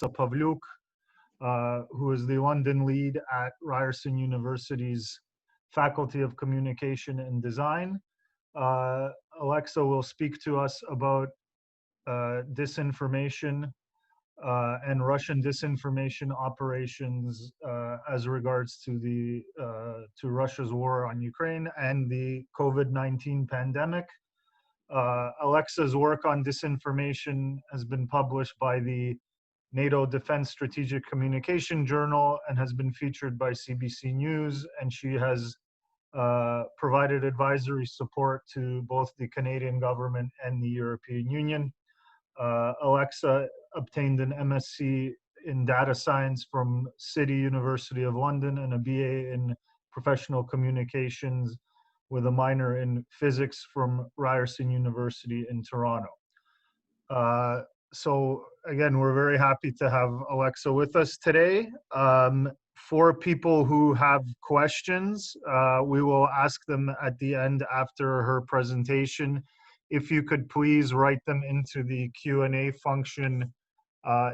Pavliuc, who is the London lead at Ryerson University's Faculty of Communication and Design. Alexa will speak to us about disinformation and Russian disinformation operations as regards to Russia's war on Ukraine and the COVID-19 pandemic. Alexa's work on disinformation has been published by the NATO Defense Strategic Communication Journal and has been featured by CBC News, and she has provided advisory support to both the Canadian government and the European Union. Alexa obtained an MSc in data science from City University of London and a BA in professional communications with a minor in physics from Ryerson University in Toronto. So again, we're very happy to have Alexa with us today. For people who have questions, we will ask them at the end after her presentation. If you could please write them into the Q&A function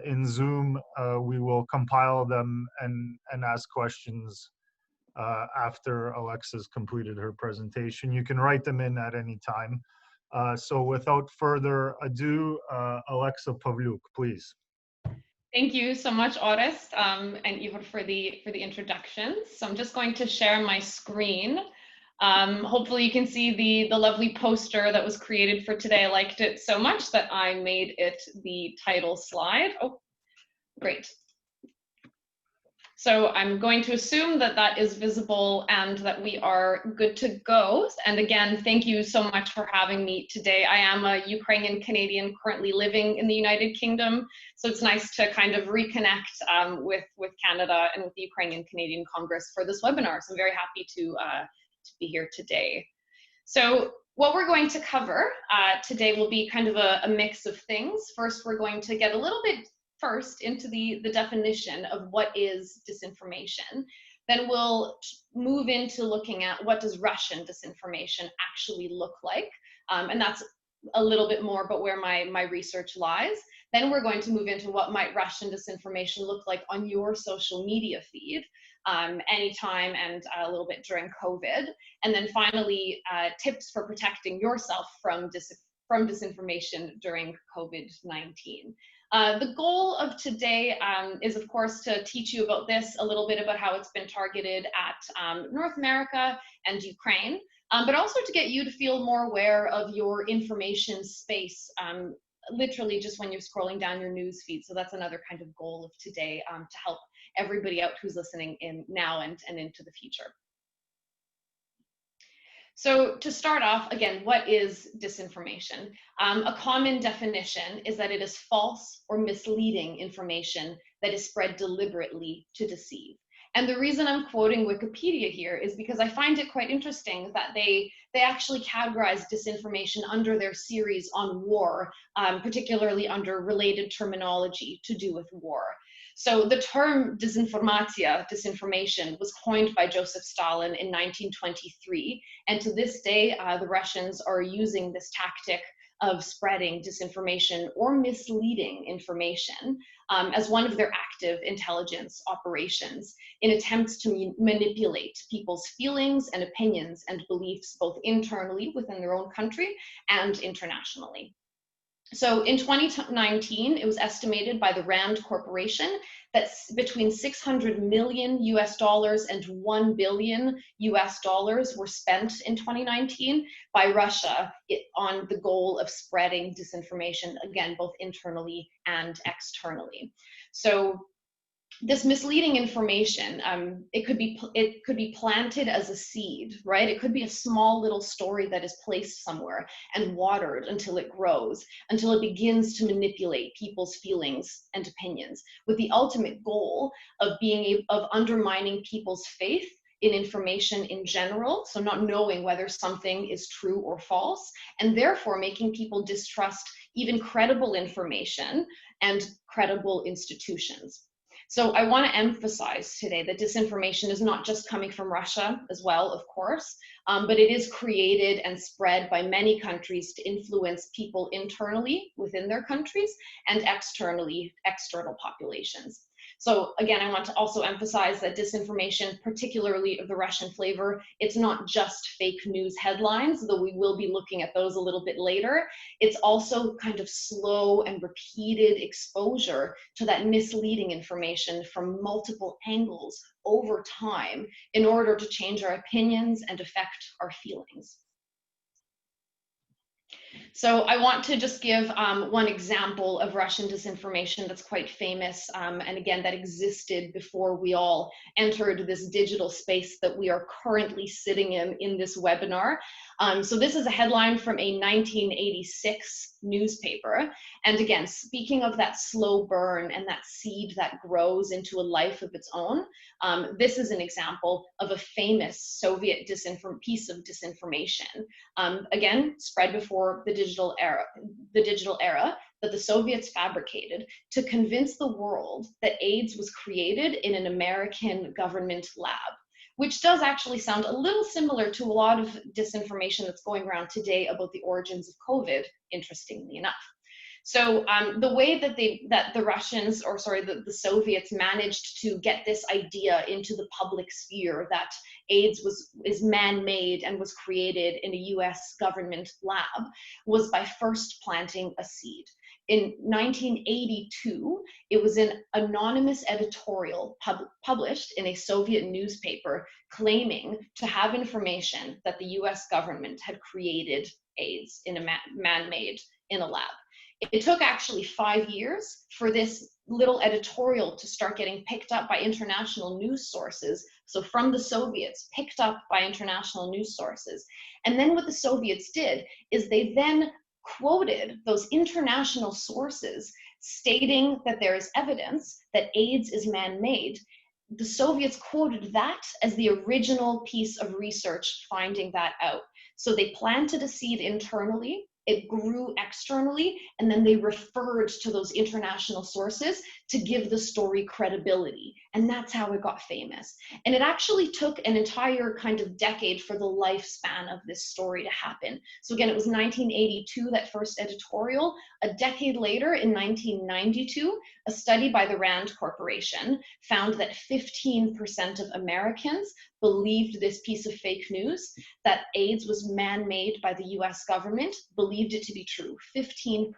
in Zoom, we will compile them and ask questions after Alexa's completed her presentation. You can write them in at any time. So without further ado, Alexa Pavliuc, please. Thank you so much, Orest, and Ivor for the introductions. So I'm just going to share my screen. Hopefully you can see the lovely poster that was created for today. I liked it so much that I made it the title slide. Oh, great. So I'm going to assume that that is visible and that we are good to go. And again, thank you so much for having me today. I am a Ukrainian Canadian currently living in the United Kingdom. So it's nice to kind of reconnect with Canada and with the Ukrainian Canadian Congress for this webinar. So I'm very happy to be here today. So what we're going to cover today will be kind of a mix of things. First, we're going to get a little bit first into the definition of what is disinformation. Then we'll move into looking at what does Russian disinformation actually look like. And that's a little bit more about where my research lies. Then we're going to move into what might Russian disinformation look like on your social media feed anytime and a little bit during COVID. And then finally, tips for protecting yourself from disinformation during COVID-19. The goal of today is, of course, to teach you about this, a little bit about how it's been targeted at North America and Ukraine, but also to get you to feel more aware of your information space, literally just when you're scrolling down your news feed. So that's another kind of goal of today, to help everybody out who's listening in now and into the future. So to start off, again, what is disinformation? A common definition is that it is false or misleading information that is spread deliberately to deceive. And the reason I'm quoting Wikipedia here is because I find it quite interesting that they actually categorize disinformation under their series on war, particularly under related terminology to do with war. So the term disinformation, was coined by Joseph Stalin in 1923. And to this day, the Russians are using this tactic of spreading disinformation or misleading information as one of their active intelligence operations in attempts to manipulate people's feelings and opinions and beliefs, both internally within their own country and internationally. So in 2019, it was estimated by the Rand Corporation that between $600 million and $1 billion were spent in 2019 by Russia on the goal of spreading disinformation, again, both internally and externally. So this misleading information, it could be planted as a seed, right? It could be a small little story that is placed somewhere and watered until it grows, until it begins to manipulate people's feelings and opinions, with the ultimate goal of undermining people's faith in information in general, so not knowing whether something is true or false, and therefore making people distrust even credible information and credible institutions. So I want to emphasize today that disinformation is not just coming from Russia as well, of course, but it is created and spread by many countries to influence people internally within their countries and externally, external populations. So again, I want to also emphasize that disinformation, particularly of the Russian flavor, it's not just fake news headlines, though we will be looking at those a little bit later. It's also kind of slow and repeated exposure to that misleading information from multiple angles over time in order to change our opinions and affect our feelings. So I want to just give one example of Russian disinformation that's quite famous, and again, that existed before we all entered this digital space that we are currently sitting in this webinar. So this is a headline from a 1986 newspaper. And again, speaking of that slow burn and that seed that grows into a life of its own, this is an example of a famous Soviet piece of disinformation. Again, spread before the digital era that the Soviets fabricated to convince the world that AIDS was created in an American government lab, which does actually sound a little similar to a lot of disinformation that's going around today about the origins of COVID, interestingly enough. So the way that the Russians, or sorry, the Soviets managed to get this idea into the public sphere that AIDS is man-made and was created in a US government lab was by first planting a seed. In 1982, it was an anonymous editorial published in a Soviet newspaper claiming to have information that the US government had created AIDS in a man-made in a lab. It took actually 5 years for this little editorial to start getting picked up by international news sources. So from the Soviets, picked up by international news sources. And then what the Soviets did is they then quoted those international sources stating that there is evidence that AIDS is man-made. The Soviets quoted that as the original piece of research finding that out. So they planted a seed internally, it grew externally, and then they referred to those international sources to give the story credibility. And that's how it got famous. And it actually took an entire kind of decade for the lifespan of this story to happen. So again, it was 1982, that first editorial. A decade later, in 1992, a study by the Rand Corporation found that 15% of Americans believed this piece of fake news, that AIDS was man-made by the US government, believed it to be true, 15%.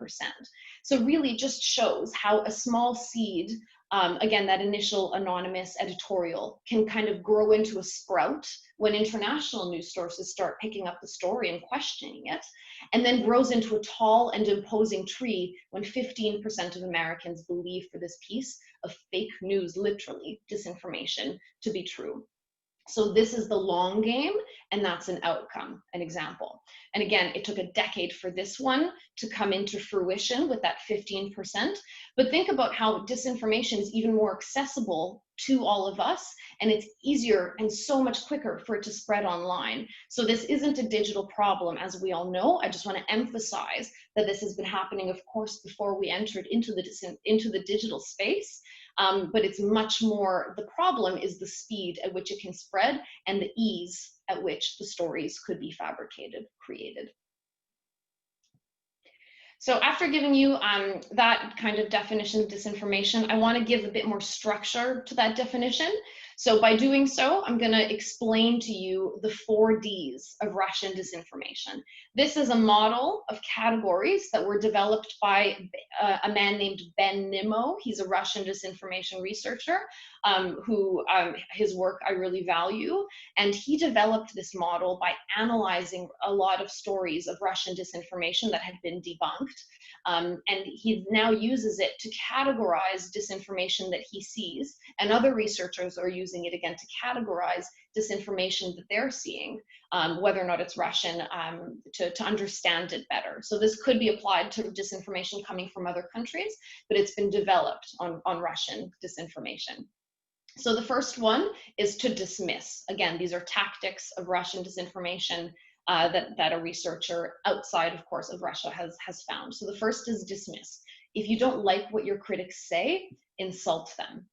So really it just shows how a small seed, again, that initial anonymous editorial, can kind of grow into a sprout when international news sources start picking up the story and questioning it, and then grows into a tall and imposing tree when 15% of Americans believe for this piece of fake news, literally disinformation, to be true. So this is the long game, and that's an outcome, an example. And again, it took a decade for this one to come into fruition with that 15%. But think about how disinformation is even more accessible to all of us, and it's easier and so much quicker for it to spread online. So this isn't a digital problem, as we all know. I just want to emphasize that this has been happening, of course, before we entered into the digital space. But it's much more, the problem is the speed at which it can spread and the ease at which the stories could be fabricated, created. So after giving you that kind of definition of disinformation, I want to give a bit more structure to that definition. So by doing so, I'm going to explain to you the 4 Ds of Russian disinformation. This is a model of categories that were developed by a man named Ben Nimmo. He's a Russian disinformation researcher who his work I really value. And he developed this model by analyzing a lot of stories of Russian disinformation that had been debunked. And he now uses it to categorize disinformation that he sees, and other researchers are using it again to categorize disinformation that they're seeing, whether or not it's Russian, to understand it better. So this could be applied to disinformation coming from other countries, but it's been developed on Russian disinformation. So the first one is to dismiss. Again, these are tactics of Russian disinformation that a researcher outside, of course, of Russia has found. So the first is dismiss. If you don't like what your critics say, insult them.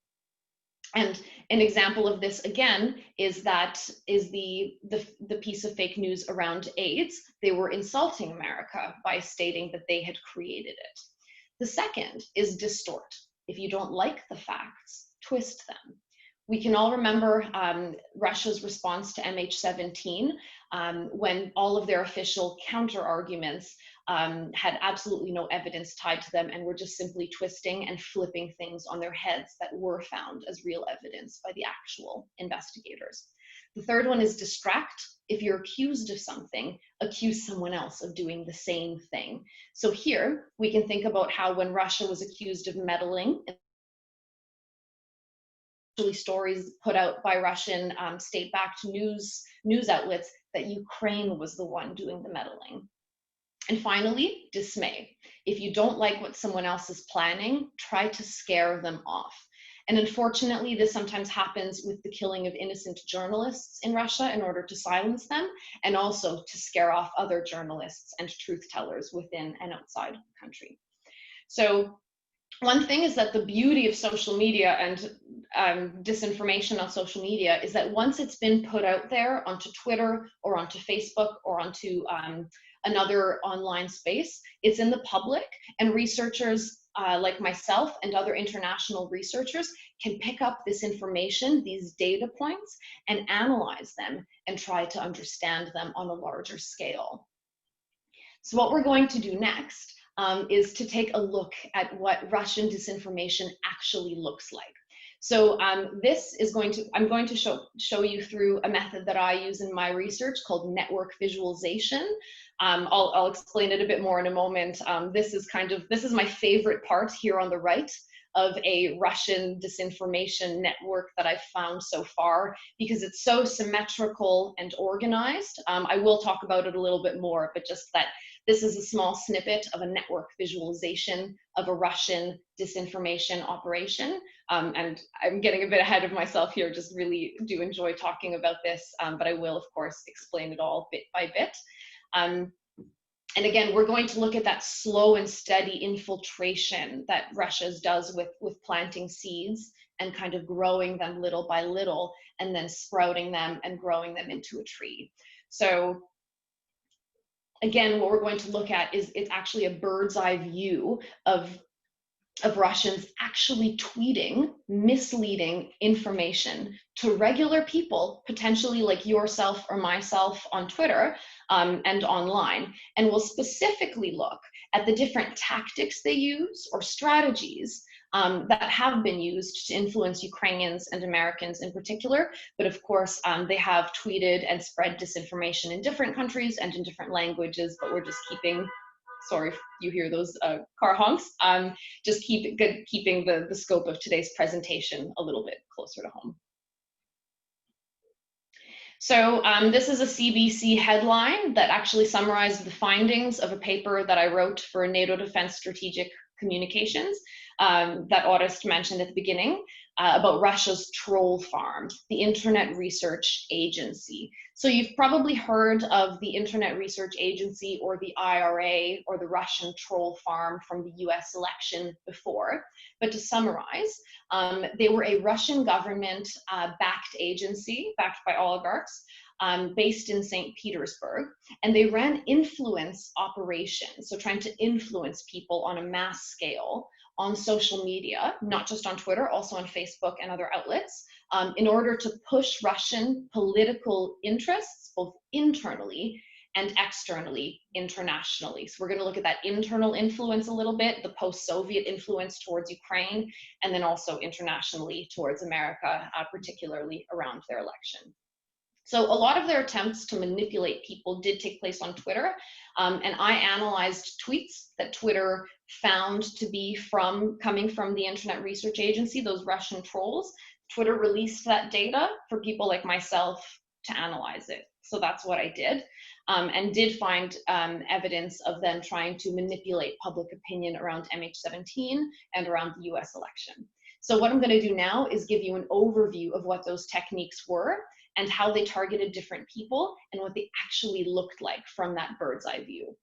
And an example of this again is the piece of fake news around AIDS. They were insulting America by stating that they had created it. The second is distort. If you don't like the facts, twist them. We can all remember Russia's response to MH17 when all of their official counter arguments had absolutely no evidence tied to them and were just simply twisting and flipping things on their heads that were found as real evidence by the actual investigators. The third one is distract. If you're accused of something, accuse someone else of doing the same thing. So here we can think about how when Russia was accused of meddling, stories put out by Russian state-backed news outlets that Ukraine was the one doing the meddling. And finally, dismay. If you don't like what someone else is planning, try to scare them off. And unfortunately, this sometimes happens with the killing of innocent journalists in Russia in order to silence them, and also to scare off other journalists and truth tellers within and outside the country. So one thing is that the beauty of social media and disinformation on social media is that once it's been put out there onto Twitter or onto Facebook or onto another online space, it's in the public, and researchers like myself and other international researchers can pick up this information, these data points, and analyze them and try to understand them on a larger scale. So what we're going to do next is to take a look at what Russian disinformation actually looks like. So this is I'm going to show you through a method that I use in my research called network visualization. I'll explain it a bit more in a moment. This is my favorite part here on the right of a Russian disinformation network that I've found so far, because it's so symmetrical and organized. I will talk about it a little bit more, but just that this is a small snippet of a network visualization of a Russian disinformation operation. And I'm getting a bit ahead of myself here, just really do enjoy talking about this, but I will, of course, explain it all bit by bit. And again, we're going to look at that slow and steady infiltration that Russia does with planting seeds and kind of growing them little by little, and then sprouting them and growing them into a tree. So again, what we're going to look at is it's actually a bird's eye view of Russians actually tweeting misleading information to regular people, potentially like yourself or myself on Twitter and online. And we'll specifically look at the different tactics they use or strategies that have been used to influence Ukrainians and Americans in particular. But of course, they have tweeted and spread disinformation in different countries and in different languages, but we're just keeping, sorry if you hear those car honks, just keeping the scope of today's presentation a little bit closer to home. So this is a CBC headline that actually summarized the findings of a paper that I wrote for NATO Defense Strategic Communications that Orest mentioned at the beginning about Russia's troll farm, the Internet Research Agency. So you've probably heard of the Internet Research Agency or the IRA or the Russian troll farm from the US election before. But to summarize, they were a Russian government backed agency, backed by oligarchs, based in St. Petersburg, and they ran influence operations, so trying to influence people on a mass scale on social media, not just on Twitter, also on Facebook and other outlets, in order to push Russian political interests, both internally and externally, internationally. So we're going to look at that internal influence a little bit, the post-Soviet influence towards Ukraine, and then also internationally towards America, particularly around their election. So a lot of their attempts to manipulate people did take place on Twitter, and I analyzed tweets that Twitter found to be coming from the Internet Research Agency, those Russian trolls. Twitter released that data for people like myself to analyze it. So that's what I did, and did find evidence of them trying to manipulate public opinion around MH17 and around the US election. So what I'm going to do now is give you an overview of what those techniques were and how they targeted different people and what they actually looked like from that bird's eye view.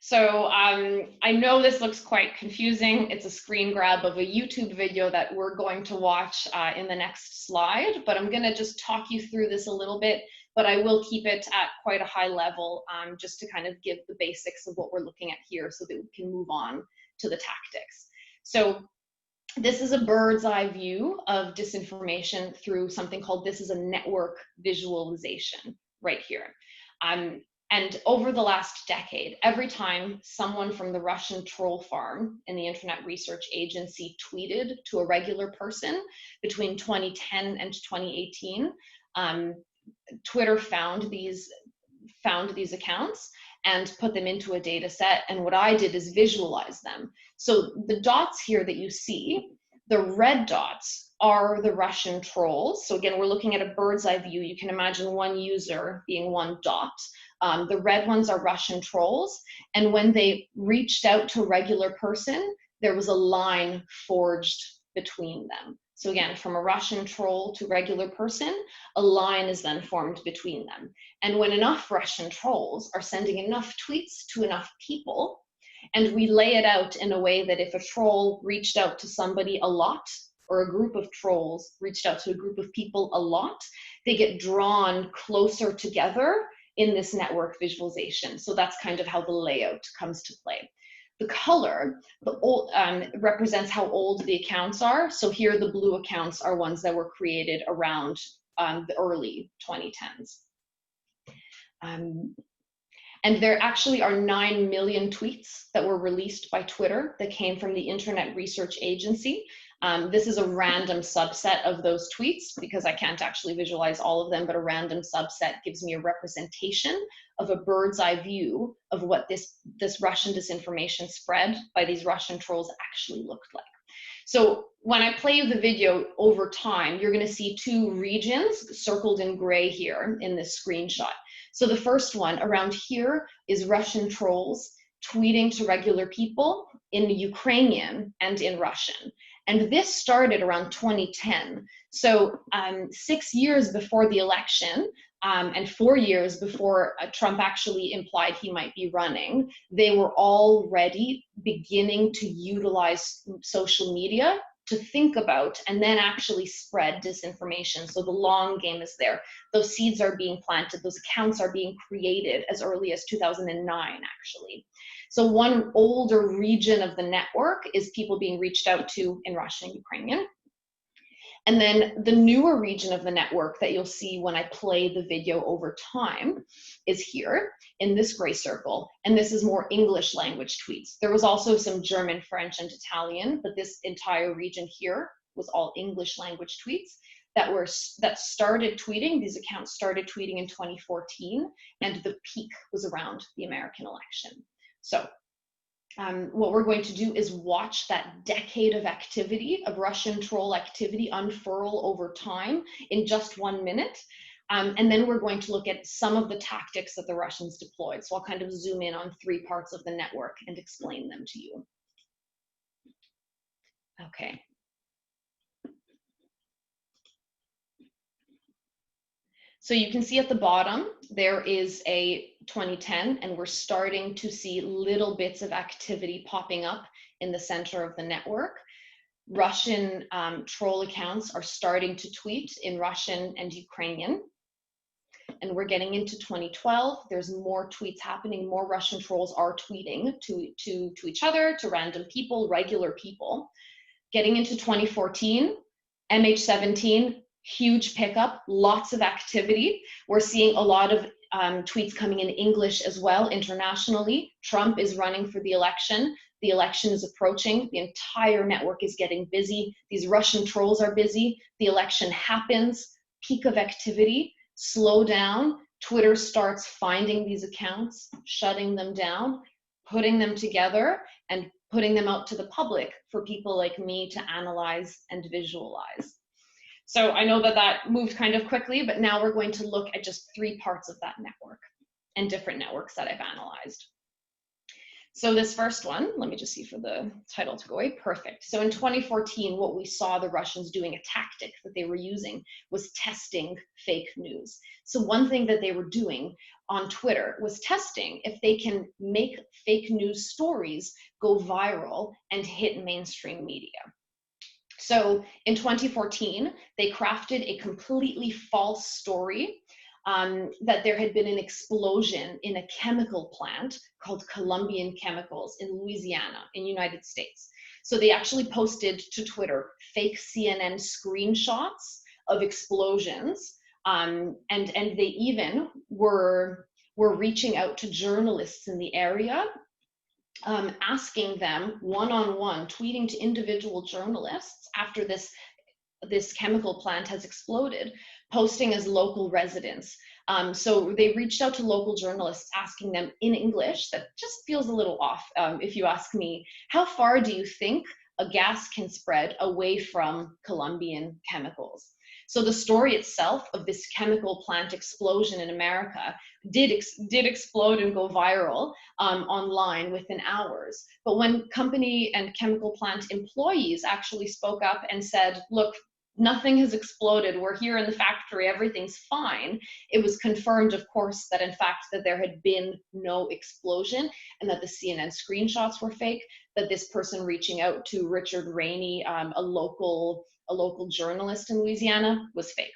So I know this looks quite confusing. It's a screen grab of a YouTube video that we're going to watch in the next slide, but I'm gonna just talk you through this a little bit, but I will keep it at quite a high level just to kind of give the basics of what we're looking at here so that we can move on to the tactics. So this is a bird's eye view of disinformation through something called, this is a network visualization right here. And over the last decade, every time someone from the Russian troll farm in the Internet Research Agency tweeted to a regular person between 2010 and 2018, Twitter found these accounts and put them into a data set. And what I did is visualize them. So the dots here that you see, the red dots are the Russian trolls. So again, we're looking at a bird's eye view. You can imagine one user being one dot. The red ones are Russian trolls. And when they reached out to a regular person, there was a line forged between them. So again, from a Russian troll to regular person, a line is then formed between them. And when enough Russian trolls are sending enough tweets to enough people, and we lay it out in a way that if a troll reached out to somebody a lot, or a group of trolls reached out to a group of people a lot, they get drawn closer together in this network visualization. So that's kind of how the layout comes to play. The color represents how old the accounts are. So here the blue accounts are ones that were created around the early 2010s. And there actually are 9 million tweets that were released by Twitter that came from the Internet Research Agency. This is a random subset of those tweets because I can't actually visualize all of them, but a random subset gives me a representation of a bird's eye view of what this Russian disinformation spread by these Russian trolls actually looked like. So when I play the video over time, you're going to see 2 regions circled in gray here in this screenshot. So the first one around here is Russian trolls tweeting to regular people in Ukrainian and in Russian. And this started around 2010. So 6 years before the election and 4 years before Trump actually implied he might be running, they were already beginning to utilize social media to think about and then actually spread disinformation. So the long game is there. Those seeds are being planted, those accounts are being created as early as 2009, actually. So one older region of the network is people being reached out to in Russian and Ukrainian. And then the newer region of the network that you'll see when I play the video over time is here in this gray circle. And this is more English language tweets. There was also some German, French, and Italian, but this entire region here was all English language tweets that started tweeting. These accounts started tweeting in 2014, and the peak was around the American election. So what we're going to do is watch that decade of activity, of Russian troll activity, unfurl over time in just 1 minute. And then we're going to look at some of the tactics that the Russians deployed. So I'll kind of zoom in on 3 parts of the network and explain them to you. Okay. So you can see at the bottom, there is a 2010, and we're starting to see little bits of activity popping up in the center of the network. Russian troll accounts are starting to tweet in Russian and Ukrainian. And we're getting into 2012, there's more tweets happening, more Russian trolls are tweeting to each other, to random people, regular people. Getting into 2014, MH17, huge pickup, lots of activity. We're seeing a lot of tweets coming in English as well internationally. Trump is running for the election. The election is approaching. The entire network is getting busy. These Russian trolls are busy. The election happens. Peak of activity. Slow down. Twitter starts finding these accounts, shutting them down, putting them together, and putting them out to the public for people like me to analyze and visualize. So I know that moved kind of quickly, but now we're going to look at just 3 parts of that network and different networks that I've analyzed. So this first one, let me just see for the title to go away. Perfect. So in 2014, what we saw the Russians doing, a tactic that they were using, was testing fake news. So one thing that they were doing on Twitter was testing if they can make fake news stories go viral and hit mainstream media. So in 2014, they crafted a completely false story that there had been an explosion in a chemical plant called Colombian Chemicals in Louisiana in the United States. So they actually posted to Twitter fake CNN screenshots of explosions, and they even were reaching out to journalists in the area, asking them one-on-one, tweeting to individual journalists after this chemical plant has exploded, posting as local residents. So they reached out to local journalists asking them in English, that just feels a little off, if you ask me, how far do you think a gas can spread away from Colombian chemicals? So the story itself of this chemical plant explosion in America did explode and go viral online within hours. But when company and chemical plant employees actually spoke up and said, look, nothing has exploded, we're here in the factory, everything's fine, it was confirmed, of course, that in fact that there had been no explosion and that the CNN screenshots were fake, that this person reaching out to Richard Rainey, a local journalist in Louisiana, was fake.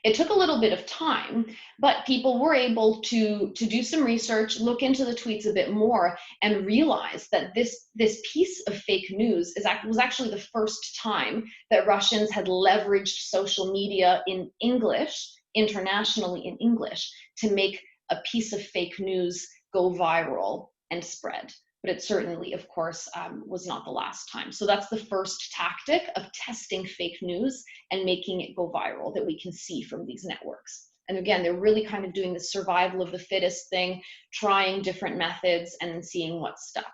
It took a little bit of time, but people were able to do some research, look into the tweets a bit more, and realize that this piece of fake news was actually the first time that Russians had leveraged social media in English, internationally in English, to make a piece of fake news go viral and spread. But it certainly, of course, was not the last time. So that's the first tactic of testing fake news and making it go viral that we can see from these networks. And again, they're really kind of doing the survival of the fittest thing, trying different methods and seeing what stuck.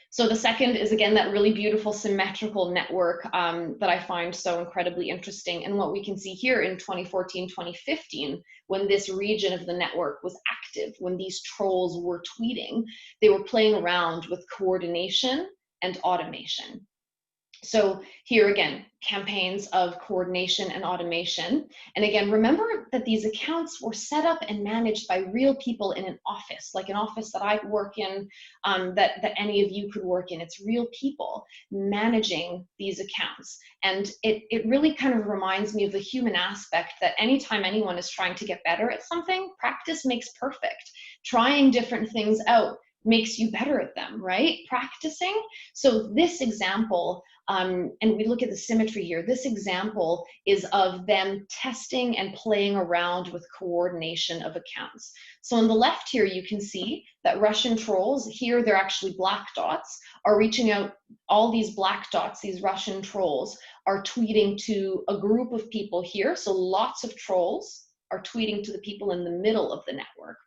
So the second is, again, that really beautiful symmetrical network that I find so incredibly interesting. And what we can see here in 2014, 2015, when this region of the network was active, when these trolls were tweeting, they were playing around with coordination and automation. So here again, campaigns of coordination and automation. And again, remember that these accounts were set up and managed by real people in an office, like an office that I work in, that any of you could work in. It's real people managing these accounts. And it really kind of reminds me of the human aspect that anytime anyone is trying to get better at something, practice makes perfect. Trying different things out makes you better at them, right? Practicing. So this example, and we look at the symmetry here, this example is of them testing and playing around with coordination of accounts. So on the left here, you can see that Russian trolls, here they're actually black dots, are reaching out, all these black dots, these Russian trolls, are tweeting to a group of people here. So lots of trolls are tweeting to the people in the middle of the network.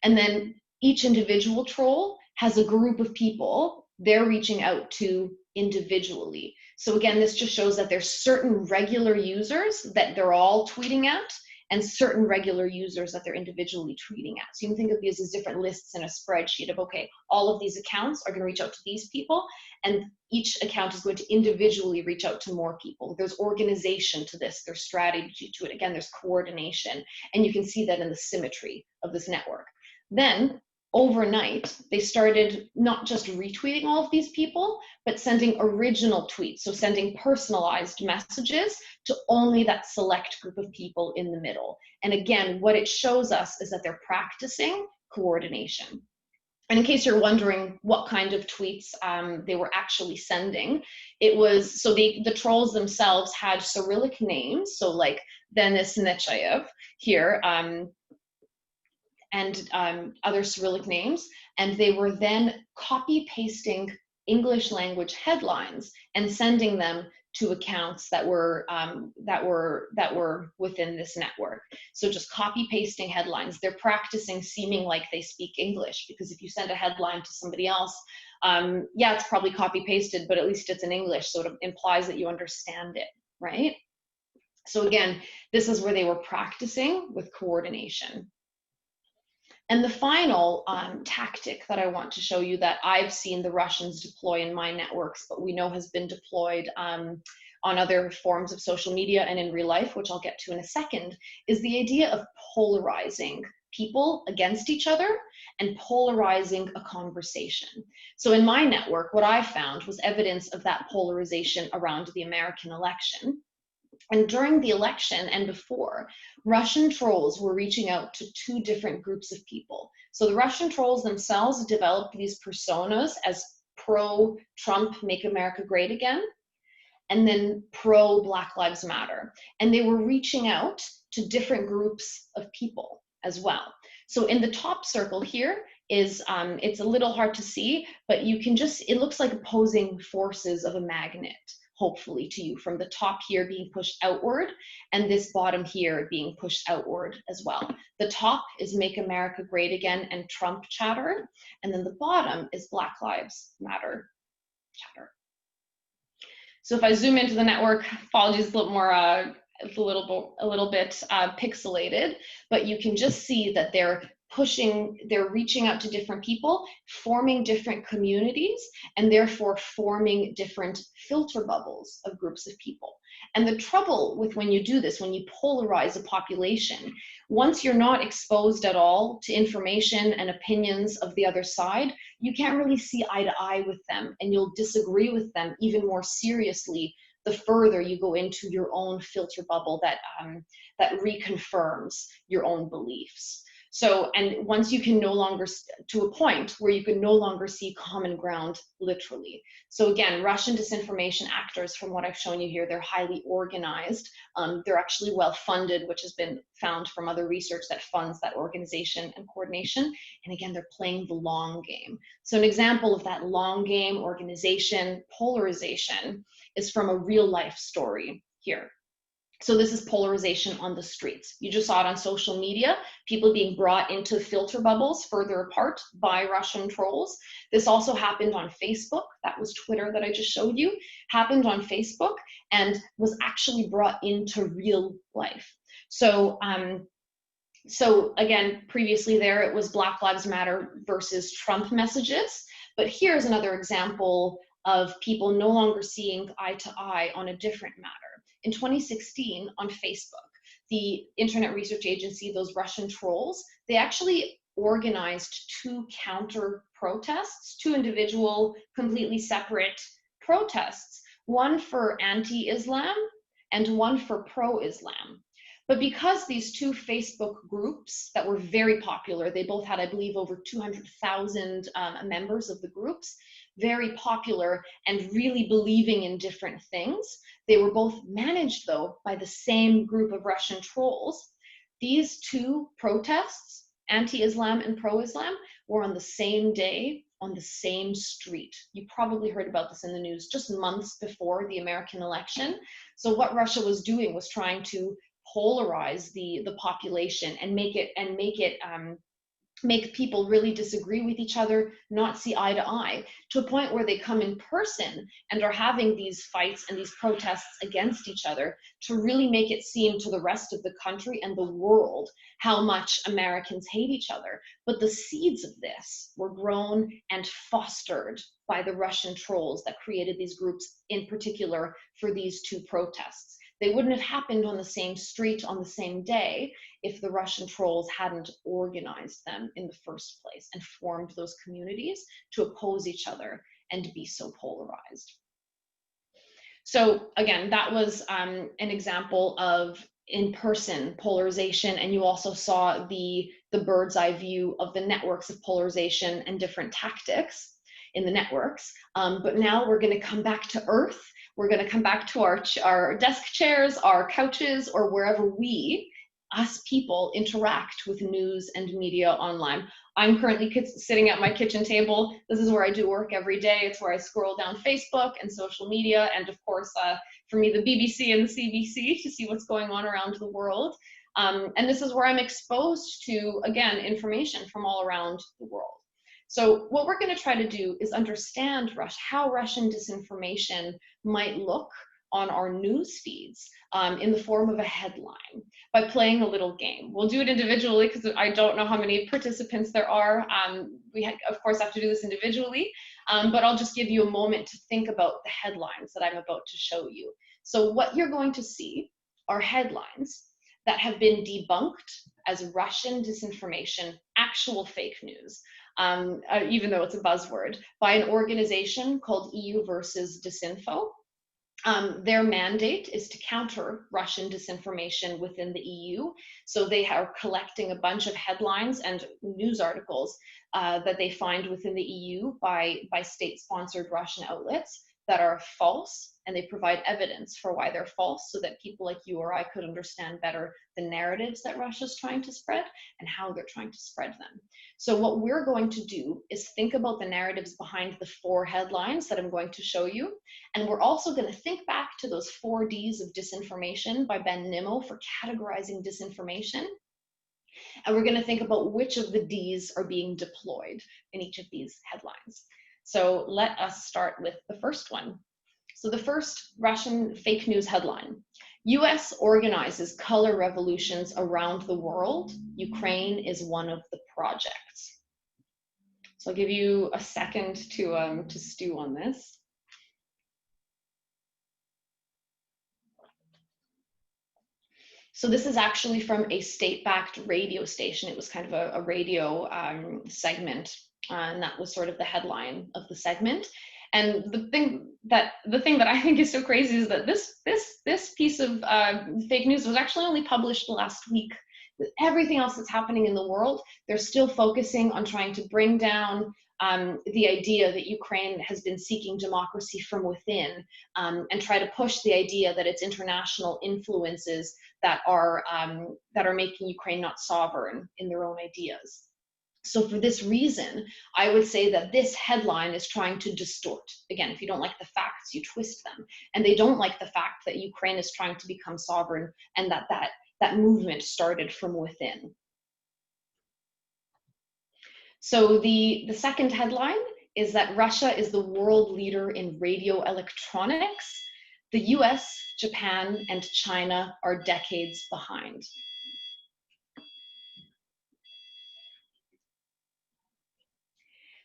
And then each individual troll has a group of people they're reaching out to individually. So again, this just shows that there's certain regular users that they're all tweeting at and certain regular users that they're individually tweeting at. So you can think of these as different lists in a spreadsheet of, okay, all of these accounts are going to reach out to these people, and each account is going to individually reach out to more people. There's organization to this, there's strategy to it. Again, there's coordination, and you can see that in the symmetry of this network. Then overnight, they started not just retweeting all of these people, but sending original tweets. So sending personalized messages to only that select group of people in the middle. And again, what it shows us is that they're practicing coordination. And in case you're wondering what kind of tweets they were actually sending, it was, so the trolls themselves had Cyrillic names, so like Denis Nechayev here, and other Cyrillic names, and they were then copy-pasting English language headlines and sending them to accounts that were within this network. So just copy-pasting headlines. They're practicing seeming like they speak English, because if you send a headline to somebody else, yeah, it's probably copy-pasted, but at least it's in English, so it implies that you understand it, right? So again, this is where they were practicing with coordination. And the final tactic that I want to show you that I've seen the Russians deploy in my networks, but we know has been deployed on other forms of social media and in real life, which I'll get to in a second, is the idea of polarizing people against each other and polarizing a conversation. So in my network, what I found was evidence of that polarization around the American election. And during the election and before, Russian trolls were reaching out to two different groups of people. So the Russian trolls themselves developed these personas as pro-Trump, make America great again, and then pro-Black Lives Matter. And they were reaching out to different groups of people as well. So in the top circle here is, it's a little hard to see, but you can just, it looks like opposing forces of a magnet, hopefully to you, from the top here being pushed outward and this bottom here being pushed outward as well. The top is Make America Great Again and Trump chatter, and then the bottom is Black Lives Matter chatter. So if I zoom into the network, apologies, a little more, it's a little bit pixelated, but you can just see that they're reaching out to different people, forming different communities, and therefore forming different filter bubbles of groups of people. And the trouble with when you do this, when you polarize a population, once you're not exposed at all to information and opinions of the other side, you can't really see eye to eye with them, and you'll disagree with them even more seriously the further you go into your own filter bubble that reconfirms your own beliefs. So, and once you can no longer, to a point where you can no longer see common ground, literally. So again, Russian disinformation actors, from what I've shown you here, they're highly organized. They're actually well funded, which has been found from other research that funds that organization and coordination. And again, they're playing the long game. So an example of that long game organization polarization is from a real life story here. So this is polarization on the streets. You just saw it on social media, people being brought into filter bubbles further apart by Russian trolls. This also happened on Facebook. That was Twitter that I just showed you. Happened on Facebook and was actually brought into real life. So, so again, previously there it was Black Lives Matter versus Trump messages. But here's another example of people no longer seeing eye to eye on a different matter. In 2016 on Facebook, the internet research agency, those Russian trolls, they actually organized two counter protests, two individual, completely separate protests, one for anti-Islam and one for pro-Islam. But because these two Facebook groups that were very popular, they both had, I believe, over 200,000 members of the groups, very popular and really believing in different things. They were both managed, though, by the same group of Russian trolls. These two protests, anti-Islam and pro-Islam, were on the same day, on the same street. You probably heard about this in the news just months before the American election. So what Russia was doing was trying to polarize the population and make people really disagree with each other, not see eye to eye, to a point where they come in person and are having these fights and these protests against each other to really make it seem to the rest of the country and the world how much Americans hate each other. But the seeds of this were grown and fostered by the Russian trolls that created these groups, in particular for these two protests. They wouldn't have happened on the same street on the same day if the Russian trolls hadn't organized them in the first place and formed those communities to oppose each other and be so polarized. So again, that was an example of in-person polarization, and you also saw the bird's eye view of the networks of polarization and different tactics in the networks. But now we're going to come back to Earth. We're going to come back to our desk chairs, our couches, or wherever us people interact with news and media online. I'm currently sitting at my kitchen table. This is where I do work every day. It's where I scroll down Facebook and social media, and of course, for me, the BBC and the CBC to see what's going on around the world. And this is where I'm exposed to, again, information from all around the world. So what we're going to try to do is understand how Russian disinformation might look on our news feeds in the form of a headline by playing a little game. We'll do it individually because I don't know how many participants there are. Of course, have to do this individually, but I'll just give you a moment to think about the headlines that I'm about to show you. So what you're going to see are headlines that have been debunked as Russian disinformation, actual fake news, even though it's a buzzword, by an organization called EU versus Disinfo. Their mandate is to counter Russian disinformation within the EU. So they are collecting a bunch of headlines and news articles that they find within the EU by state-sponsored Russian outlets that are false, and they provide evidence for why they're false so that people like you or I could understand better the narratives that Russia's trying to spread and how they're trying to spread them. So what we're going to do is think about the narratives behind the 4 headlines that I'm going to show you. And we're also going to think back to those 4 Ds of disinformation by Ben Nimmo for categorizing disinformation. And we're going to think about which of the Ds are being deployed in each of these headlines. So let us start with the first one. So the first Russian fake news headline: US organizes color revolutions around the world. Ukraine is one of the projects. So I'll give you a second to stew on this. So this is actually from a state-backed radio station. It was kind of a radio segment, and that was sort of the headline of the segment. And the thing that I think is so crazy is that this piece of fake news was actually only published last week. With everything else that's happening in the world, they're still focusing on trying to bring down the idea that Ukraine has been seeking democracy from within, and try to push the idea that it's international influences that are making Ukraine not sovereign in their own ideas. So for this reason, I would say that this headline is trying to distort. Again, if you don't like the facts, you twist them. And they don't like the fact that Ukraine is trying to become sovereign and that movement started from within. So the second headline is that Russia is the world leader in radio electronics. The US, Japan, and China are decades behind.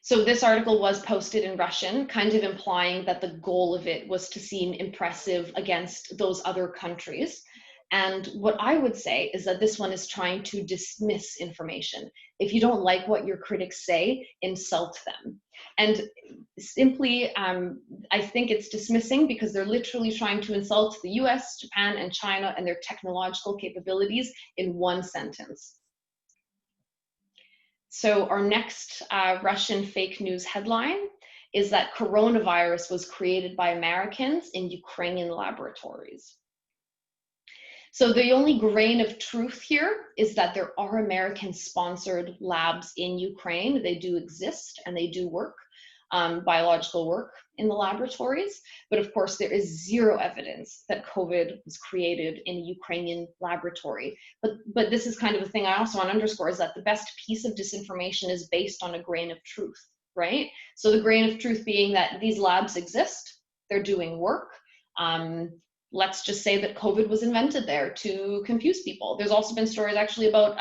So this article was posted in Russian, kind of implying that the goal of it was to seem impressive against those other countries. And what I would say is that this one is trying to dismiss information. If you don't like what your critics say, insult them. And simply, I think it's dismissing because they're literally trying to insult the US, Japan, and China and their technological capabilities in one sentence. So our next Russian fake news headline is that coronavirus was created by Americans in Ukrainian laboratories. So the only grain of truth here is that there are American-sponsored labs in Ukraine. They do exist and they do work, biological work in the laboratories. But of course, there is zero evidence that COVID was created in a Ukrainian laboratory. But this is kind of the thing I also want to underscore, is that the best piece of disinformation is based on a grain of truth, right? So the grain of truth being that these labs exist, they're doing work. Let's just say that COVID was invented there to confuse people. There's also been stories actually about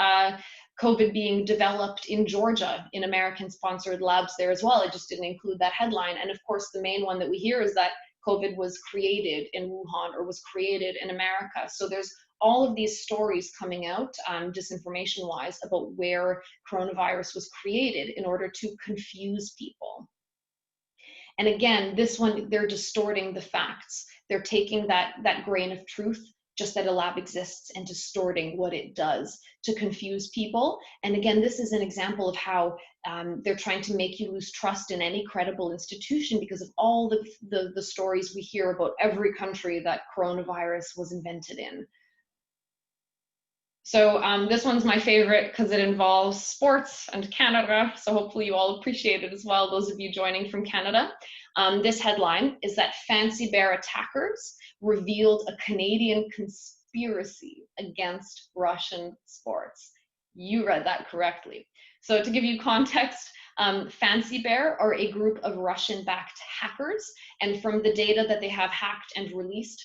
COVID being developed in Georgia in American-sponsored labs there as well. I just didn't include that headline. And of course, the main one that we hear is that COVID was created in Wuhan or was created in America. So there's all of these stories coming out, disinformation-wise, about where coronavirus was created in order to confuse people. And again, this one, they're distorting the facts. They're taking that grain of truth, just that a lab exists, and distorting what it does to confuse people. And again, this is an example of how they're trying to make you lose trust in any credible institution because of all the stories we hear about every country that coronavirus was invented in. So this one's my favorite because it involves sports and Canada. So hopefully you all appreciate it as well, those of you joining from Canada. This headline is that Fancy Bear attackers revealed a Canadian conspiracy against Russian sports. You read that correctly. So to give you context, Fancy Bear are a group of Russian-backed hackers, and from the data that they have hacked and released,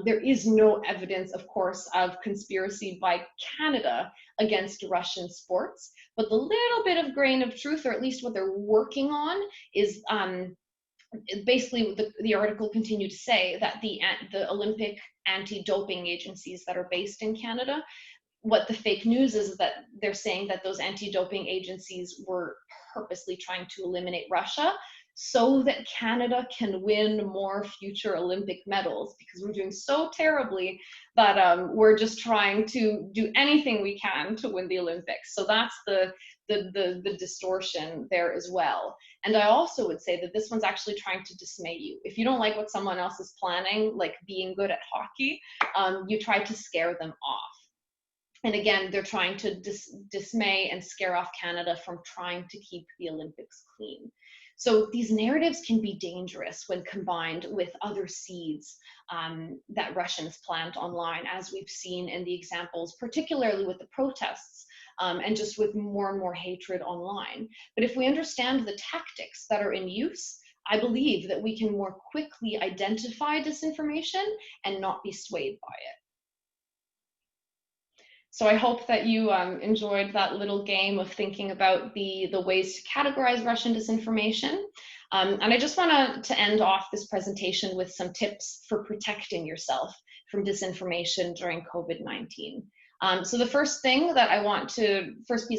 There is no evidence, of course, of conspiracy by Canada against Russian sports, but the little bit of grain of truth, or at least what they're working on, is basically the article continued to say that the Olympic anti-doping agencies that are based in Canada, what the fake news is that they're saying that those anti-doping agencies were purposely trying to eliminate Russia so that Canada can win more future Olympic medals, because we're doing so terribly that we're just trying to do anything we can to win the Olympics. So that's the distortion there as well. And I also would say that this one's actually trying to dismay you. If you don't like what someone else is planning, like being good at hockey, you try to scare them off. And again, they're trying to dismay and scare off Canada from trying to keep the Olympics clean. So these narratives can be dangerous when combined with other seeds that Russians plant online, as we've seen in the examples, particularly with the protests and just with more and more hatred online. But if we understand the tactics that are in use, I believe that we can more quickly identify disinformation and not be swayed by it. So I hope that you enjoyed that little game of thinking about the ways to categorize Russian disinformation. And I just want to end off this presentation with some tips for protecting yourself from disinformation during COVID-19. So the first piece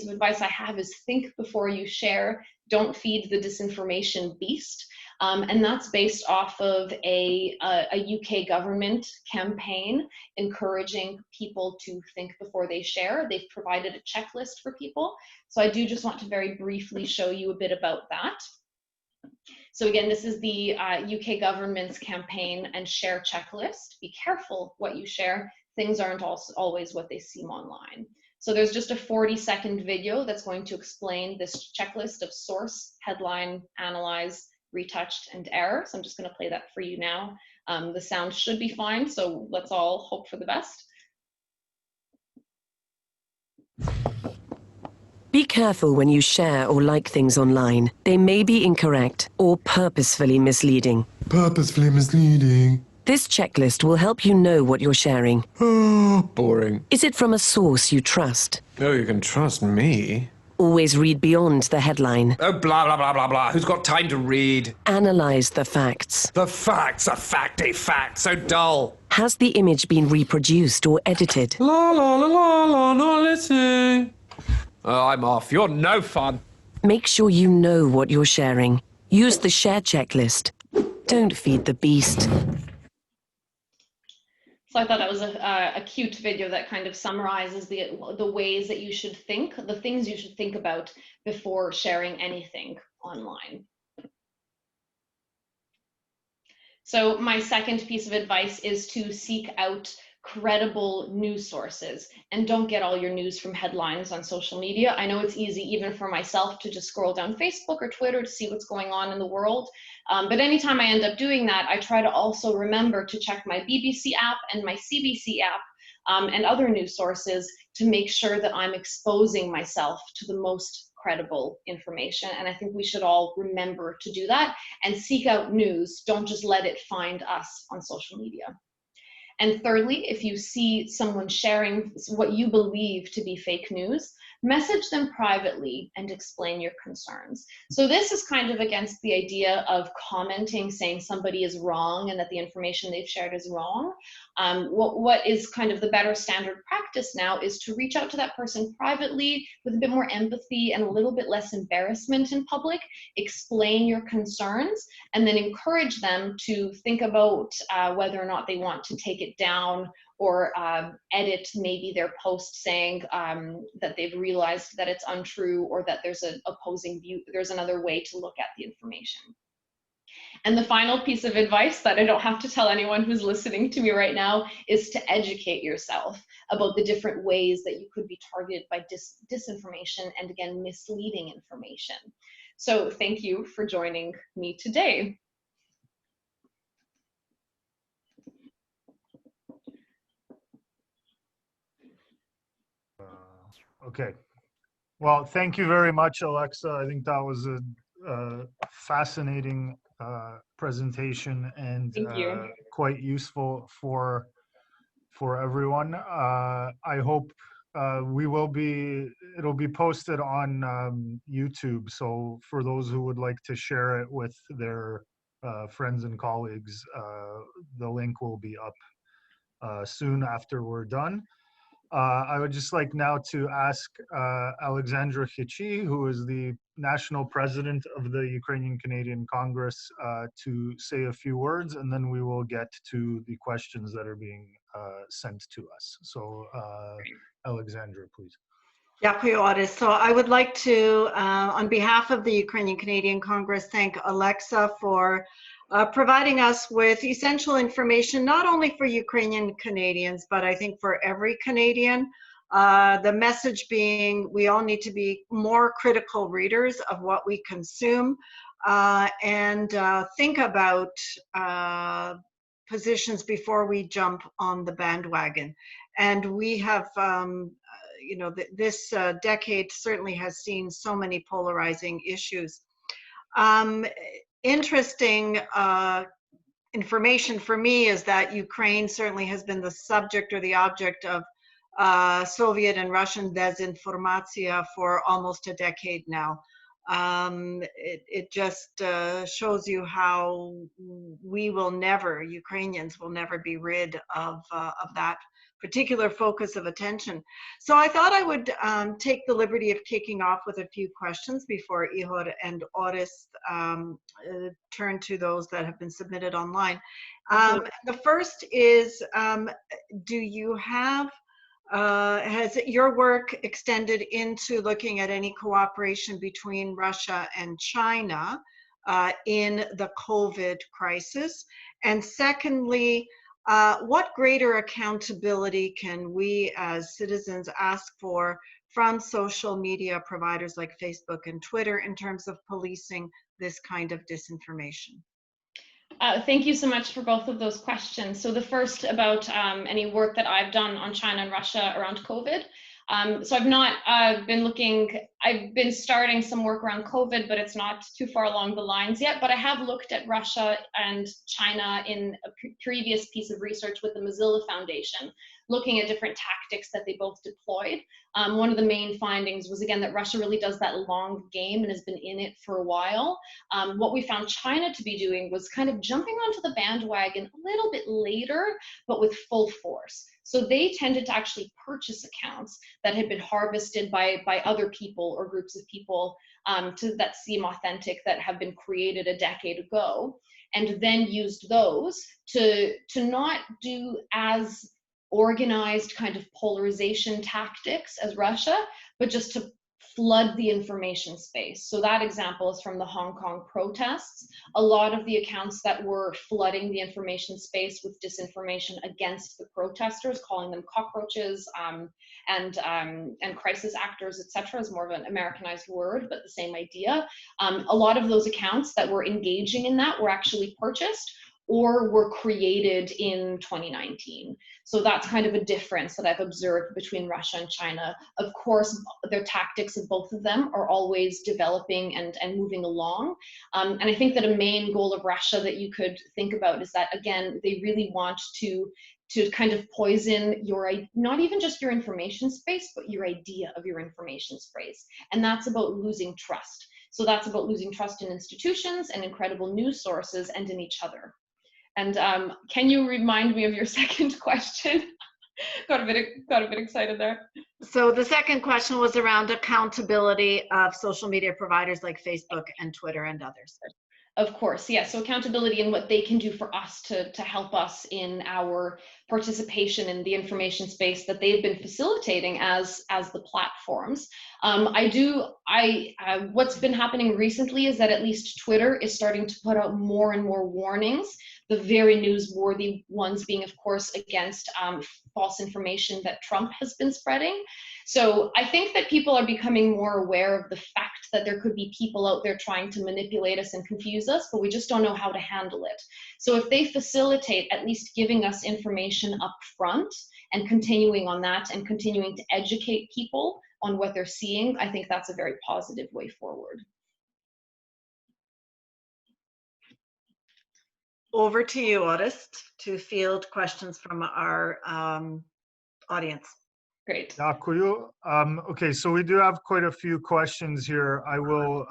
of advice I have is think before you share. Don't feed the disinformation beast. And that's based off of a UK government campaign encouraging people to think before they share. They've provided a checklist for people. So I do just want to very briefly show you a bit about that. So again, this is the UK government's campaign and share checklist. Be careful what you share. Things aren't always what they seem online. So there's just a 40-second video that's going to explain this checklist of source, headline, analyze, retouched, and error. So I'm just going to play that for you now. The sound should be fine, so let's all hope for the best. Be careful when you share or like things online. They may be incorrect or purposefully misleading. Purposefully misleading. This checklist will help you know what you're sharing. Oh, boring. Is it from a source you trust? Oh, you can trust me. Always read beyond the headline. Oh, blah, blah, blah, blah, blah. Who's got time to read? Analyze the facts. The facts, a fact, so dull. Has the image been reproduced or edited? La, la, la, la, la, not listening. Oh, I'm off. You're no fun. Make sure you know what you're sharing. Use the share checklist. Don't feed the beast. So I thought that was a cute video that kind of summarizes the ways that you should think, the things you should think about before sharing anything online. So my second piece of advice is to seek out credible news sources and don't get all your news from headlines on social media. I know it's easy even for myself to just scroll down Facebook or Twitter to see what's going on in the world. But anytime I end up doing that, I try to also remember to check my BBC app and my CBC app and other news sources to make sure that I'm exposing myself to the most credible information. And I think we should all remember to do that and seek out news. Don't just let it find us on social media. And thirdly, if you see someone sharing what you believe to be fake news, message them privately and explain your concerns. So this is kind of against the idea of commenting, saying somebody is wrong and that the information they've shared is wrong. What is kind of the better standard practice now is to reach out to that person privately with a bit more empathy and a little bit less embarrassment in public, explain your concerns, and then encourage them to think about whether or not they want to take it down or edit maybe their post saying that they've realized that it's untrue or that there's an opposing view, there's another way to look at the information. And the final piece of advice that I don't have to tell anyone who's listening to me right now is to educate yourself about the different ways that you could be targeted by disinformation and, again, misleading information. So thank you for joining me today. Okay. Well, thank you very much, Alexa. I think that was a fascinating presentation and Thank you. quite useful for everyone. I hope it'll be posted on YouTube. So for those who would like to share it with their friends and colleagues, the link will be up soon after we're done. I would just like now to ask Alexandra Khichi, who is the national president of the Ukrainian Canadian Congress, to say a few words, and then we will get to the questions that are being sent to us. So, Alexandra, please. Дякую, Otis. So I would like to, on behalf of the Ukrainian Canadian Congress, thank Alexa for providing us with essential information, not only for Ukrainian Canadians, but I think for every Canadian. The message being we all need to be more critical readers of what we consume and think about positions before we jump on the bandwagon. And we have, you know, this decade certainly has seen so many polarizing issues. Interesting information for me is that Ukraine certainly has been the subject or the object of Soviet and Russian desinformation for almost a decade now. It just shows you how we will never, Ukrainians will never be rid of that particular focus of attention. So I thought I would take the liberty of kicking off with a few questions before Ihor and Otis turn to those that have been submitted online. The first is, do you have, has your work extended into looking at any cooperation between Russia and China in the COVID crisis? And secondly, what greater accountability can we as citizens ask for from social media providers like Facebook and Twitter in terms of policing this kind of disinformation? Thank you so much for both of those questions. So the first about any work that I've done on China and Russia around COVID. So I've not been looking, I've been starting some work around COVID, but it's not too far along the lines yet. But I have looked at Russia and China in a previous piece of research with the Mozilla Foundation, looking at different tactics that they both deployed. One of the main findings was, again, that Russia really does that long game and has been in it for a while. What we found China to be doing was kind of jumping onto the bandwagon a little bit later, but with full force. So they tended to actually purchase accounts that had been harvested by other people or groups of people that seem authentic, that have been created a decade ago, and then used those to not do as organized kind of polarization tactics as Russia, but just to flood the information space. So that example is from the Hong Kong protests. A lot of the accounts that were flooding the information space with disinformation against the protesters, calling them cockroaches and crisis actors, etc., is more of an Americanized word, but the same idea. A lot of those accounts that were engaging in that were actually purchased or were created in 2019. So that's kind of a difference that I've observed between Russia and China. Of course, their tactics of both of them are always developing and moving along. And I think that a main goal of Russia that you could think about is that, again, they really want to kind of poison your, not even just your information space, but your idea of your information space. And that's about losing trust. So that's about losing trust in institutions and in credible news sources and in each other. And can you remind me of your second question? got a bit excited there. So the second question was around accountability of social media providers like Facebook and Twitter and others. Of course, yeah. So accountability and what they can do for us to help us in our participation in the information space that they've been facilitating as the platforms. What's been happening recently is that at least Twitter is starting to put out more and more warnings. The very newsworthy ones being, of course, against false information that Trump has been spreading. So I think that people are becoming more aware of the fact that there could be people out there trying to manipulate us and confuse us, but we just don't know how to handle it. So if they facilitate at least giving us information up front and continuing on that and continuing to educate people on what they're seeing, I think that's a very positive way forward. over to you, Orest, to field questions from our audience. Great. Dakuyu. Okay, so we do have quite a few questions here. I will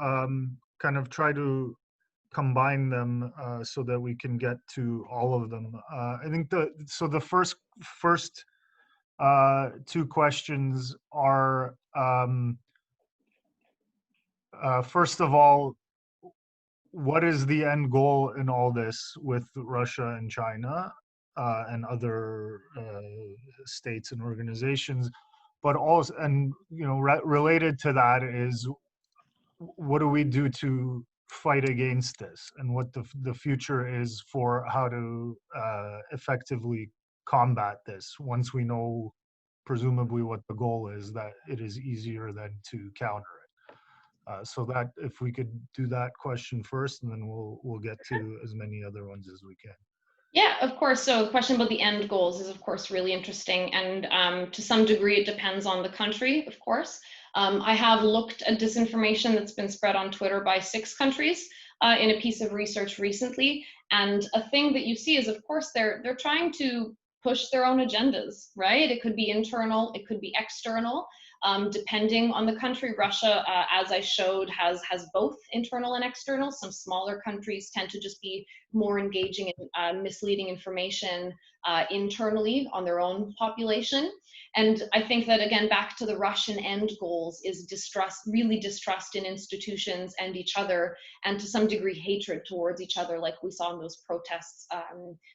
kind of try to combine them so that we can get to all of them. I think the first two questions are first of all, what is the end goal in all this with Russia and China and other states and organizations? But also, and related to that is, what do we do to fight against this, and what the future is for how to effectively combat this once we know presumably what the goal is, that it is easier then to counter it. So that if we could do that question first, and then we'll get to as many other ones as we can. Yeah, of course. So the question about the end goals is, of course, really interesting. And to some degree, it depends on the country, of course. I have looked at disinformation that's been spread on Twitter by 6 countries in a piece of research recently. And a thing that you see is, of course, they're trying to push their own agendas, right? It could be internal, it could be external. Depending on the country. Russia, as I showed, has both internal and external. Some smaller countries tend to just be more engaging in misleading information internally on their own population. And I think that, again, back to the Russian end goals is really distrust in institutions and each other, and to some degree hatred towards each other, like we saw in those protests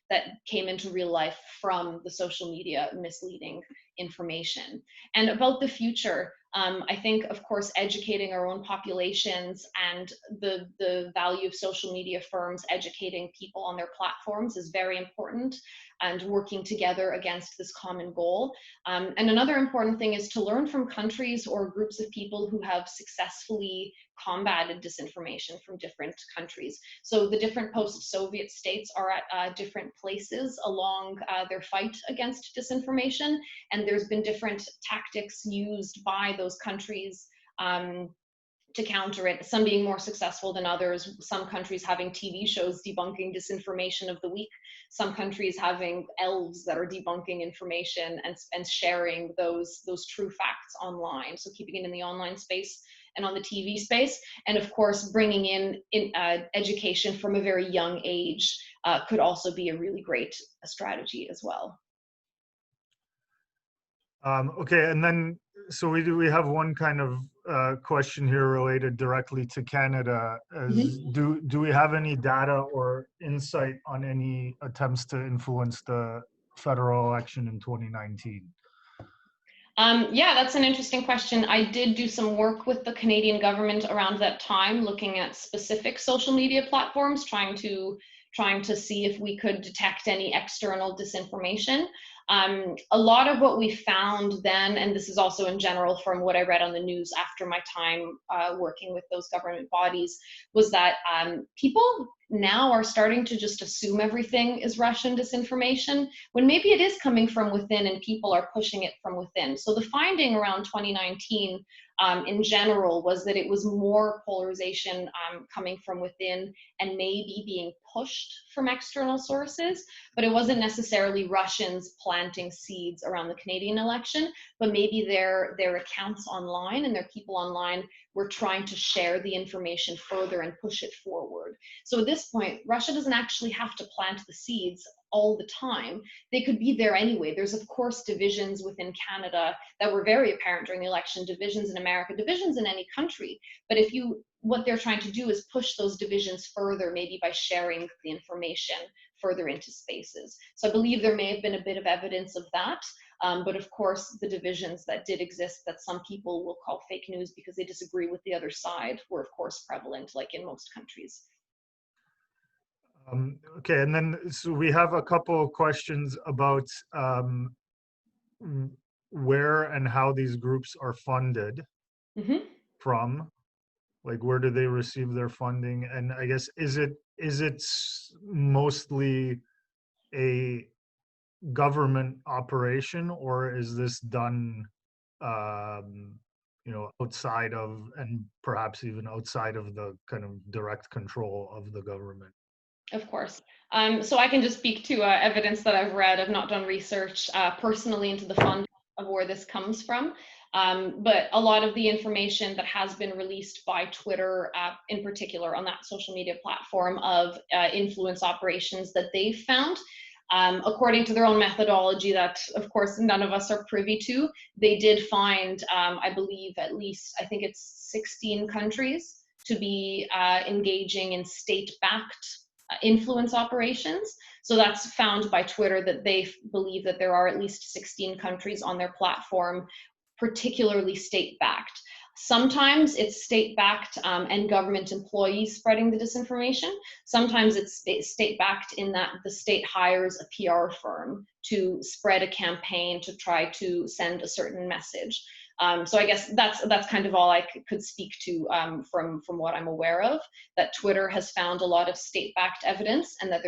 that came into real life from the social media misleading information. And about the future, I think, of course, educating our own populations and the value of social media firms educating people on their platforms is very important, and working together against this common goal. And another important thing is to learn from countries or groups of people who have successfully combated disinformation from different countries. So the different post-Soviet states are at different places along their fight against disinformation, and there's been different tactics used by those countries to counter it, some being more successful than others, some countries having TV shows debunking disinformation of the week, some countries having elves that are debunking information and sharing those true facts online. So keeping it in the online space and on the TV space, and of course bringing in education from a very young age could also be a really great strategy as well. Okay, and then so we have one kind of question here related directly to Canada. Do we have any data or insight on any attempts to influence the federal election in 2019? Yeah, that's an interesting question. I did do some work with the Canadian government around that time, looking at specific social media platforms, trying to see if we could detect any external disinformation. A lot of what we found then, and this is also in general from what I read on the news after my time working with those government bodies, was that people now are starting to just assume everything is Russian disinformation, when maybe it is coming from within and people are pushing it from within. So the finding around 2019 in general was that it was more polarization coming from within and maybe being pushed from external sources, but it wasn't necessarily Russians planting seeds around the Canadian election, but maybe their accounts online and their people online were trying to share the information further and push it forward. So at this point, Russia doesn't actually have to plant the seeds all the time. They could be there anyway. There's of course divisions within Canada that were very apparent during the election, divisions in America, divisions in any country. But what they're trying to do is push those divisions further, maybe by sharing the information further into spaces. So I believe there may have been a bit of evidence of that. But of course, the divisions that did exist that some people will call fake news because they disagree with the other side were of course prevalent, like in most countries. Okay, and then so we have a couple of questions about where and how these groups are funded from, like where do they receive their funding, and I guess is it mostly a government operation, or is this done outside of, and perhaps even outside of, the kind of direct control of the government? Of course. So I can just speak to evidence that I've read. I've not done research personally into the funding of where this comes from. But a lot of the information that has been released by Twitter, in particular on that social media platform, of influence operations that they've found, according to their own methodology that, of course, none of us are privy to, they did find, I believe, at least, I think it's 16 countries to be engaging in state-backed influence operations. So that's found by Twitter, that they believe that there are at least 16 countries on their platform, particularly state-backed. Sometimes it's state-backed and government employees spreading the disinformation. Sometimes it's state-backed in that the state hires a PR firm to spread a campaign to try to send a certain message. So I guess that's kind of all I could speak to from what I'm aware of, that Twitter has found a lot of state-backed evidence, and that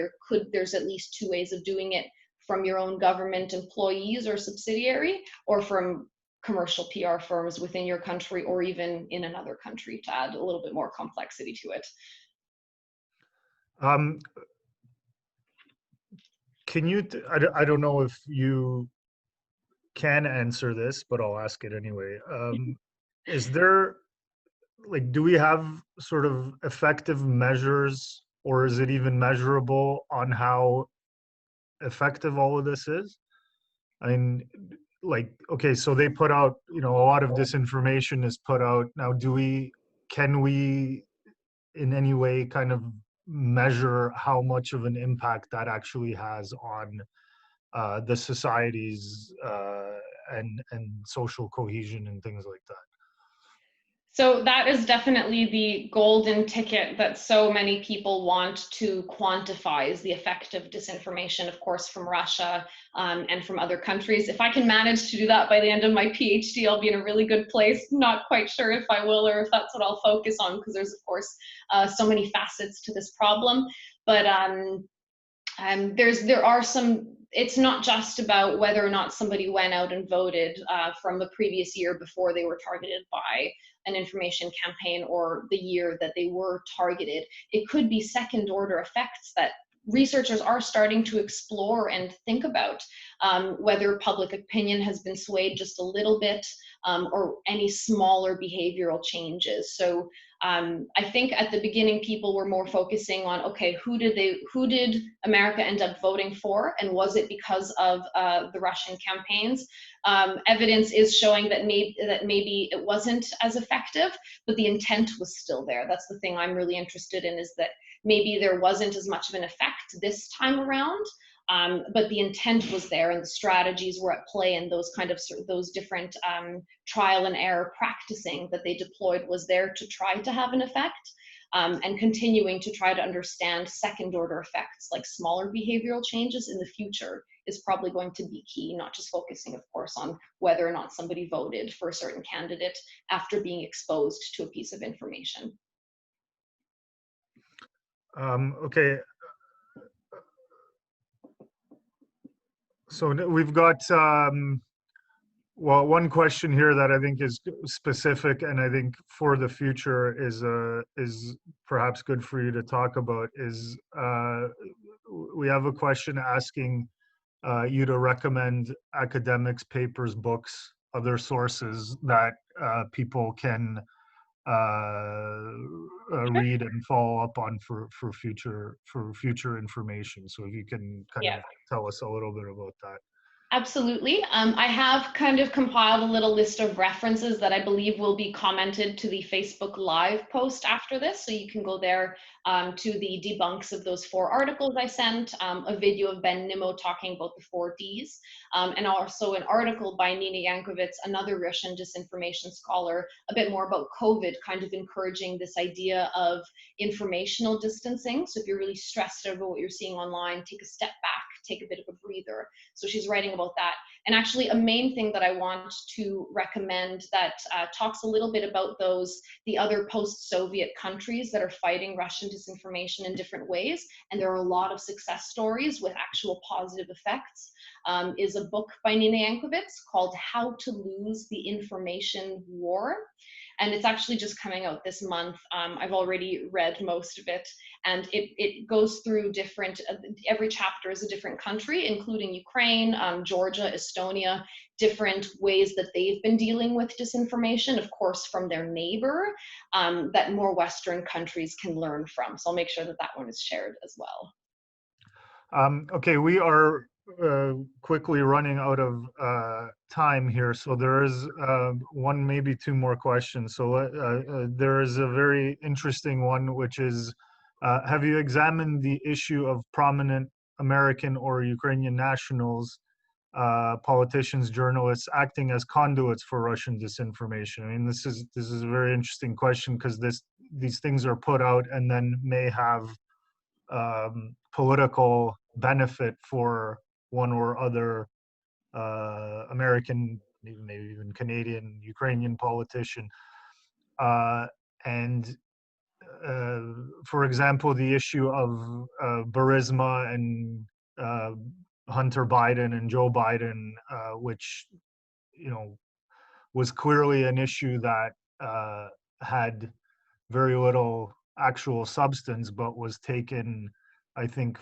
there's at least two ways of doing it: from your own government employees or subsidiary, or from commercial PR firms within your country or even in another country, to add a little bit more complexity to it. Can you, I don't know if you can answer this, but I'll ask it anyway. Is there, like, do we have sort of effective measures, or is it even measurable on how effective all of this is? I mean, like, okay, so they put out, you know, a lot of disinformation is put out. Now, can we in any way kind of measure how much of an impact that actually has on the societies and social cohesion and things like that? So that is definitely the golden ticket that so many people want to quantify, is the effect of disinformation, of course, from Russia and from other countries. If I can manage to do that by the end of my PhD, I'll be in a really good place. Not quite sure if I will, or if that's what I'll focus on, because there's, of course, so many facets to this problem. But there are some, it's not just about whether or not somebody went out and voted from the previous year before they were targeted by an information campaign, or the year that they were targeted. It could be second order effects that researchers are starting to explore and think about, whether public opinion has been swayed just a little bit, or any smaller behavioral changes. So I think at the beginning people were more focusing on, okay, who did America end up voting for, and was it because of the Russian campaigns? Evidence is showing that maybe it wasn't as effective, but the intent was still there. That's the thing I'm really interested in, is that maybe there wasn't as much of an effect this time around, but the intent was there, and the strategies were at play, and those different trial and error practicing that they deployed was there to try to have an effect. And continuing to try to understand second order effects, like smaller behavioral changes in the future, is probably going to be key, not just focusing, of course, on whether or not somebody voted for a certain candidate after being exposed to a piece of information. Okay. So we've got, well, one question here that I think is specific, and I think for the future is perhaps good for you to talk about, is we have a question asking you to recommend academics, papers, books, other sources that people can read and follow up on for future information. So if you can kind of tell us a little bit about that. Absolutely. I have kind of compiled a little list of references that I believe will be commented to the Facebook Live post after this. So you can go there to the debunks of those 4 articles I sent, a video of Ben Nimmo talking about the 4 Ds, and also an article by Nina Yankovits, another Russian disinformation scholar, a bit more about COVID, kind of encouraging this idea of informational distancing. So if you're really stressed over what you're seeing online, take a step back, take a bit of a breather. So she's writing about that. And actually a main thing that I want to recommend that talks a little bit about the other post-Soviet countries that are fighting Russian disinformation in different ways, and there are a lot of success stories with actual positive effects, is a book by Nina Yankovits called How to Lose the Information War. and it's actually just coming out this month. I've already read most of it, and it goes through different, every chapter is a different country, including Ukraine, Georgia, Estonia, different ways that they've been dealing with disinformation, of course, from their neighbor, that more Western countries can learn from. So I'll make sure that that one is shared as well. Okay, we are quickly running out of time here, so there is one, maybe two more questions. So there is a very interesting one, which is, have you examined the issue of prominent American or Ukrainian nationals, politicians, journalists acting as conduits for Russian disinformation? I mean, this is a very interesting question, because these things are put out and then may have political benefit for one or other American, maybe even Canadian, Ukrainian politician. And for example, the issue of Burisma and Hunter Biden and Joe Biden, which, you know, was clearly an issue that had very little actual substance, but was taken, I think,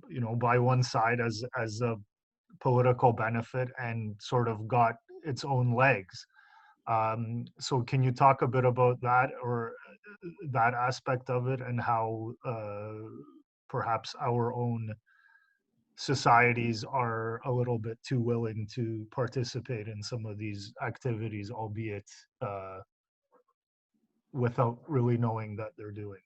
you know, by one side as a political benefit and sort of got its own legs. So can you talk a bit about that, or that aspect of it, and how perhaps our own societies are a little bit too willing to participate in some of these activities, albeit without really knowing that they're doing?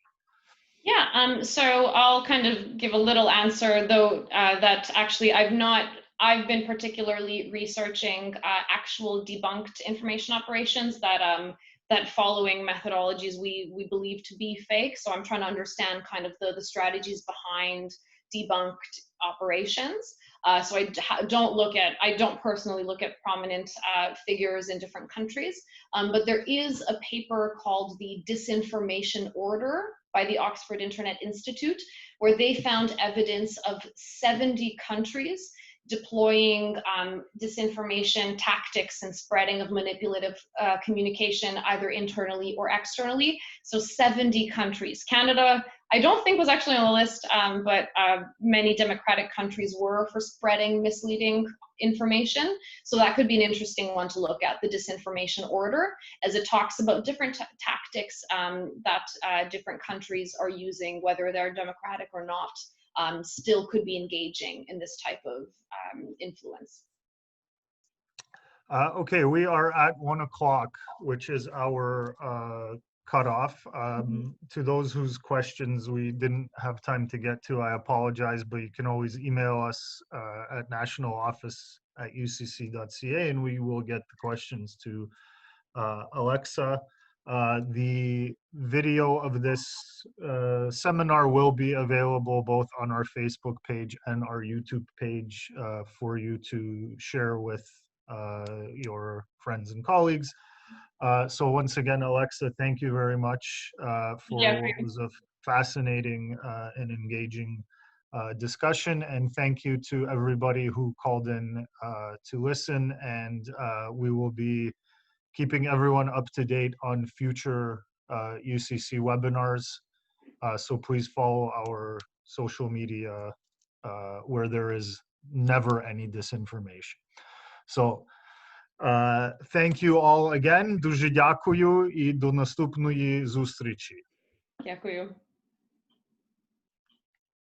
Yeah, so I'll kind of give a little answer, though, that actually I've been particularly researching actual debunked information operations that following methodologies we believe to be fake. So I'm trying to understand kind of the strategies behind debunked operations. So I don't personally look at prominent figures in different countries, but there is a paper called the Disinformation Order by the Oxford Internet Institute, where they found evidence of 70 countries deploying disinformation tactics and spreading of manipulative communication, either internally or externally. So 70 countries. Canada, I don't think, was actually on the list, but many democratic countries were for spreading misleading information. So that could be an interesting one to look at, the Disinformation Order, as it talks about different tactics that different countries are using, whether they're democratic or not. Still could be engaging in this type of influence. Okay, we are at 1 o'clock, which is our cutoff. To those whose questions we didn't have time to get to, I apologize, but you can always email us at nationaloffice@ucc.ca, and we will get the questions to Alexa. The video of this seminar will be available both on our Facebook page and our YouTube page for you to share with your friends and colleagues. So once again, Alexa, thank you very much for what was a fascinating and engaging discussion. And thank you to everybody who called in to listen. And we will be keeping everyone up to date on future UCC webinars. So please follow our social media where there is never any disinformation. So thank you all again. Дуже дякую і до наступної зустрічі. Дякую.